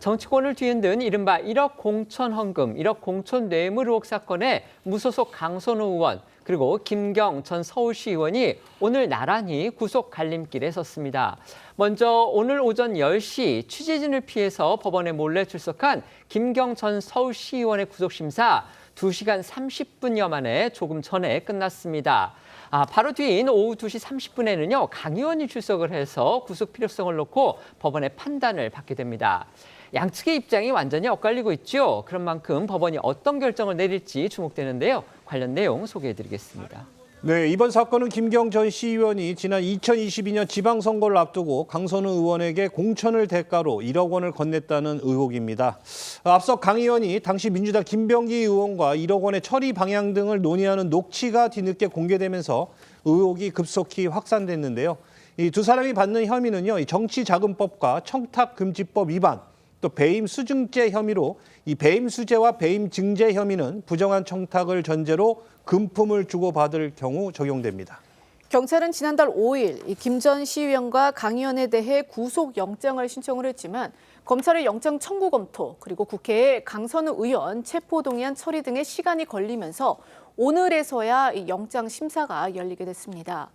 정치권을 뒤흔든 이른바 1억 공천 헌금, 1억 공천 뇌물 의혹 사건에 무소속 강선우 의원 그리고 김경 전 서울시 의원이 오늘 나란히 구속 갈림길에 섰습니다. 먼저 오늘 오전 10시 취재진을 피해서 법원에 몰래 출석한 김경 전 서울시 의원의 구속심사 2시간 30분여 만에 조금 전에 끝났습니다. 바로 뒤인 오후 2시 30분에는요, 강 의원이 출석을 해서 구속 필요성을 놓고 법원의 판단을 받게 됩니다. 양측의 입장이 완전히 엇갈리고 있죠. 그런 만큼 법원이 어떤 결정을 내릴지 주목되는데요. 관련 내용 소개해드리겠습니다. 네, 이번 사건은 김경 전 시의원이 지난 2022년 지방선거를 앞두고 강선우 의원에게 공천을 대가로 1억 원을 건넸다는 의혹입니다. 앞서 강 의원이 당시 민주당 김병기 의원과 1억 원의 처리 방향 등을 논의하는 녹취가 뒤늦게 공개되면서 의혹이 급속히 확산됐는데요. 이 두 사람이 받는 혐의는요, 정치자금법과 청탁금지법 위반, 또 배임수증죄 혐의로 이 배임수재와 배임증죄 혐의는 부정한 청탁을 전제로 금품을 주고받을 경우 적용됩니다. 경찰은 지난달 5일 김 전 시의원과 강 의원에 대해 구속영장을 신청을 했지만 검찰의 영장 청구 검토 그리고 국회에 강선우 의원 체포동의안 처리 등의 시간이 걸리면서 오늘에서야 이 영장 심사가 열리게 됐습니다.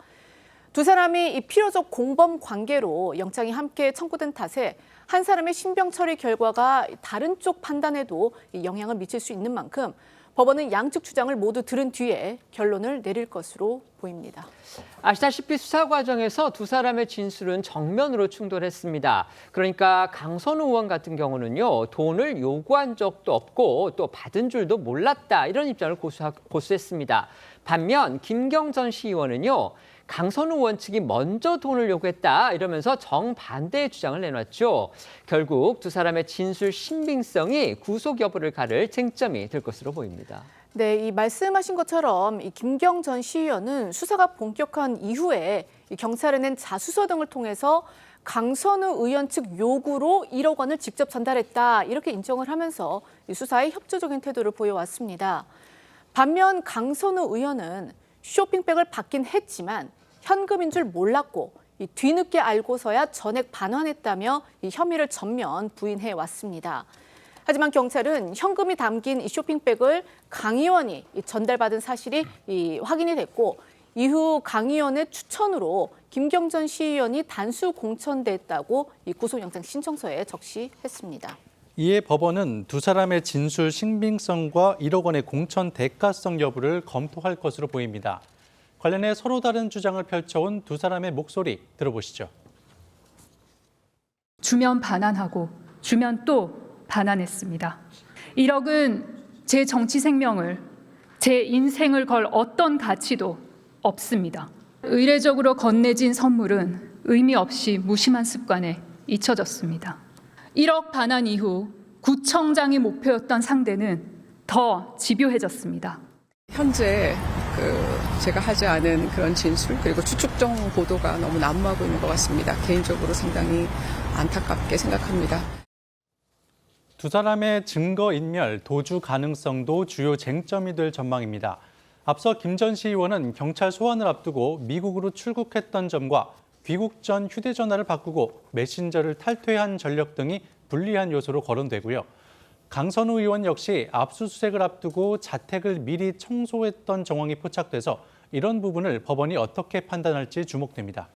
두 사람이 필요적 공범 관계로 영장이 함께 청구된 탓에 한 사람의 신병 처리 결과가 다른 쪽 판단에도 영향을 미칠 수 있는 만큼 법원은 양측 주장을 모두 들은 뒤에 결론을 내릴 것으로 보입니다. 아시다시피 수사 과정에서 두 사람의 진술은 정면으로 충돌했습니다. 그러니까 강선우 의원 같은 경우는요, 돈을 요구한 적도 없고 또 받은 줄도 몰랐다 이런 입장을 고수했습니다. 반면 김경 전 시의원은요, 강선우 의원 측이 먼저 돈을 요구했다 이러면서 정반대의 주장을 내놨죠. 결국 두 사람의 진술 신빙성이 구속 여부를 가를 쟁점이 될 것으로 보입니다. 네, 이 말씀하신 것처럼 이 김경 전 시의원은 수사가 본격화한 이후에 이 경찰에 낸 자수서 등을 통해서 강선우 의원 측 요구로 1억 원을 직접 전달했다 이렇게 인정을 하면서 이 수사에 협조적인 태도를 보여왔습니다. 반면 강선우 의원은 쇼핑백을 받긴 했지만 현금인 줄 몰랐고 이 뒤늦게 알고서야 전액 반환했다며 이 혐의를 전면 부인해 왔습니다. 하지만 경찰은 현금이 담긴 이 쇼핑백을 강 의원이 전달받은 사실이 확인이 됐고 이후 강 의원의 추천으로 김경 전 시의원이 단수 공천됐다고 이 구속영장 신청서에 적시했습니다. 이에 법원은 두 사람의 진술 신빙성과 1억 원의 공천 대가성 여부를 검토할 것으로 보입니다. 관련해 서로 다른 주장을 펼쳐온 두 사람의 목소리 들어보시죠. 주면 반환하고 주면 또 반환했습니다. 1억은 제 정치 생명을, 제 인생을 걸 어떤 가치도 없습니다. 의례적으로 건네진 선물은 의미 없이 무심한 습관에 잊혀졌습니다. 1억 반환 이후 구청장이 목표였던 상대는 더 집요해졌습니다. 현재 제가 하지 않은 그런 진술 그리고 추측정 보도가 너무 난무하고 있는 것 같습니다. 개인적으로 상당히 안타깝게 생각합니다. 두 사람의 증거인멸, 도주 가능성도 주요 쟁점이 될 전망입니다. 앞서 김 전 시의원은 경찰 소환을 앞두고 미국으로 출국했던 점과 귀국 전 휴대전화를 바꾸고 메신저를 탈퇴한 전력 등이 불리한 요소로 거론되고요. 강선우 의원 역시 압수수색을 앞두고 자택을 미리 청소했던 정황이 포착돼서 이런 부분을 법원이 어떻게 판단할지 주목됩니다.